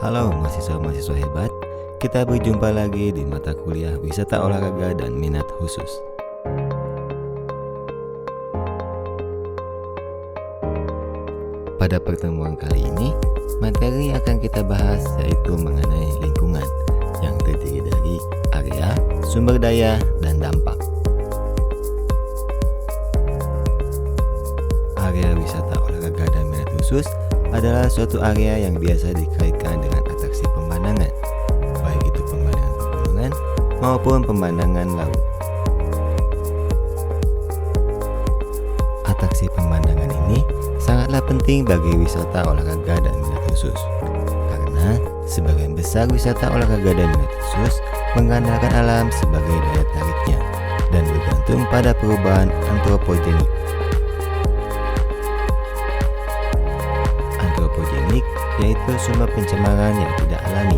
Halo mahasiswa-mahasiswa hebat, kita berjumpa lagi di mata kuliah Wisata Olahraga dan Minat Khusus. Pada pertemuan kali ini, materi yang akan kita bahas yaitu mengenai lingkungan yang terdiri dari area, sumber daya, dan dampak. Area wisata olahraga dan minat khusus adalah suatu area yang biasa dikaitkan dengan atraksi pemandangan, baik itu pemandangan pegunungan maupun pemandangan laut. Atraksi pemandangan ini sangatlah penting bagi wisata olahraga dan minat khusus, karena sebagian besar wisata olahraga dan minat khusus mengandalkan alam sebagai daya tariknya dan bergantung pada perubahan antropogenik. Antropogenik yaitu sumber pencemaran yang tidak alami,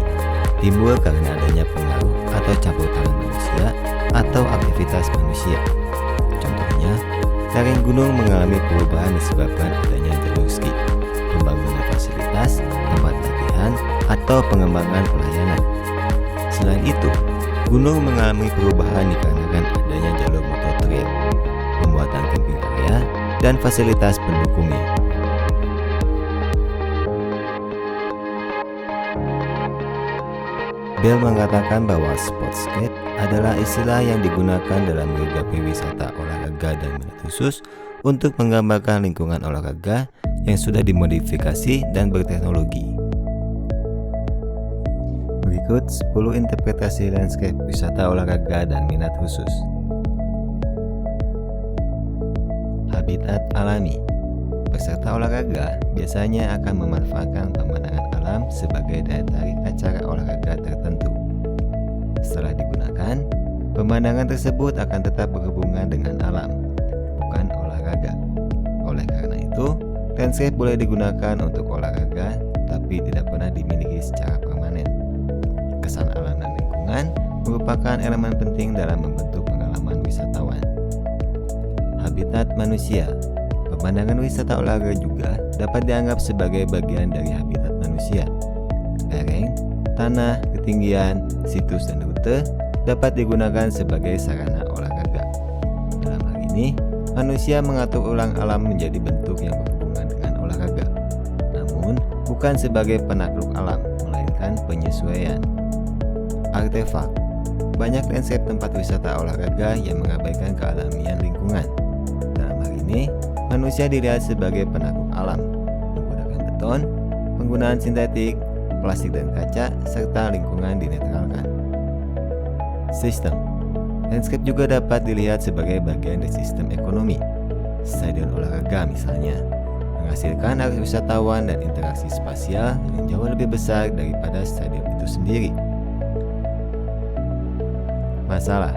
timbul karena adanya pengaruh atau campur tangan manusia atau aktivitas manusia. Contohnya, lereng gunung mengalami perubahan disebabkan adanya jalur ski, pembangunan fasilitas, tempat latihan, atau pengembangan pelayanan. Selain itu, gunung mengalami perubahan dikarenakan adanya jalur motor trail, pembuatan camping area, dan fasilitas pendukungnya. Bell mengatakan bahwa sportscape adalah istilah yang digunakan dalam geografi wisata olahraga dan minat khusus untuk menggambarkan lingkungan olahraga yang sudah dimodifikasi dan berteknologi. Berikut 10 interpretasi landscape wisata olahraga dan minat khusus. Habitat alami. Peserta olahraga biasanya akan memanfaatkan pemandangan alam sebagai daya tarik acara olahraga tertentu. Setelah digunakan, pemandangan tersebut akan tetap berhubungan dengan alam, bukan olahraga. Oleh karena itu, landscape boleh digunakan untuk olahraga, tapi tidak pernah dimiliki secara permanen. Kesan alam dan lingkungan merupakan elemen penting dalam membentuk pengalaman wisatawan. Habitat manusia. Pemandangan wisata olahraga juga dapat dianggap sebagai bagian dari habitat manusia. Lereng, tanah, ketinggian, situs, dan rute dapat digunakan sebagai sarana olahraga. Dalam hal ini, manusia mengatur ulang alam menjadi bentuk yang berhubungan dengan olahraga, namun bukan sebagai penakluk alam, melainkan penyesuaian. Artefak. Banyak landscape tempat wisata olahraga yang mengabaikan kealamian lingkungan. Dalam hal ini, manusia dilihat sebagai penakluk alam, menggunakan beton, penggunaan sintetik, plastik dan kaca, serta lingkungan dinetralkan. Sistem. Landscape juga dapat dilihat sebagai bagian dari sistem ekonomi. Stadion olahraga misalnya, menghasilkan arus wisatawan dan interaksi spasial yang jauh lebih besar daripada stadion itu sendiri. Masalah.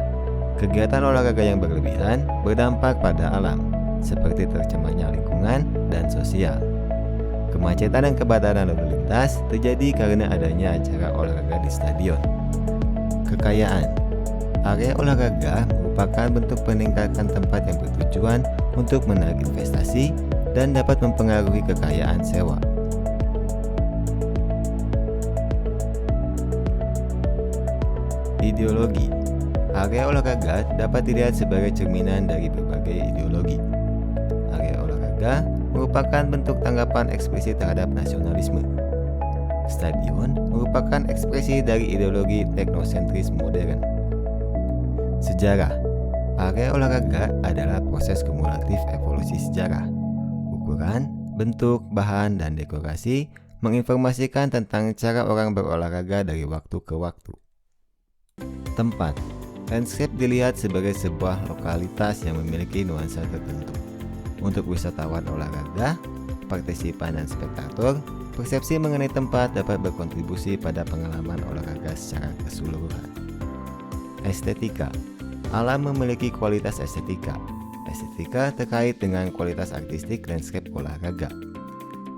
Kegiatan olahraga yang berlebihan berdampak pada alam, seperti tercemarnya lingkungan dan sosial. Kemacetan dan kebataran lalu lintas terjadi karena adanya acara olahraga di stadion. Kekayaan. Area olahraga merupakan bentuk peningkatan tempat yang bertujuan untuk menarik investasi dan dapat mempengaruhi kekayaan sewa. Ideologi. Area olahraga dapat dilihat sebagai cerminan dari berbagai ideologi. Area olahraga merupakan bentuk tanggapan ekspresi terhadap nasionalisme. Stadion merupakan ekspresi dari ideologi teknosentris modern. Sejarah. Area olahraga adalah proses kumulatif evolusi sejarah. Ukuran, bentuk, bahan, dan dekorasi menginformasikan tentang cara orang berolahraga dari waktu ke waktu. Tempat. Landscape dilihat sebagai sebuah lokalitas yang memiliki nuansa tertentu. Untuk wisatawan olahraga, partisipan, dan spektator, persepsi mengenai tempat dapat berkontribusi pada pengalaman olahraga secara keseluruhan. Estetika. Alam memiliki kualitas estetika. Estetika terkait dengan kualitas artistik landscape olahraga.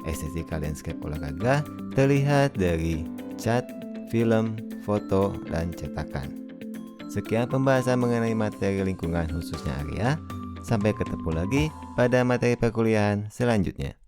Estetika landscape olahraga terlihat dari cat, film, foto, dan cetakan. Sekian pembahasan mengenai materi lingkungan khususnya area. Sampai ketemu lagi pada materi perkuliahan selanjutnya.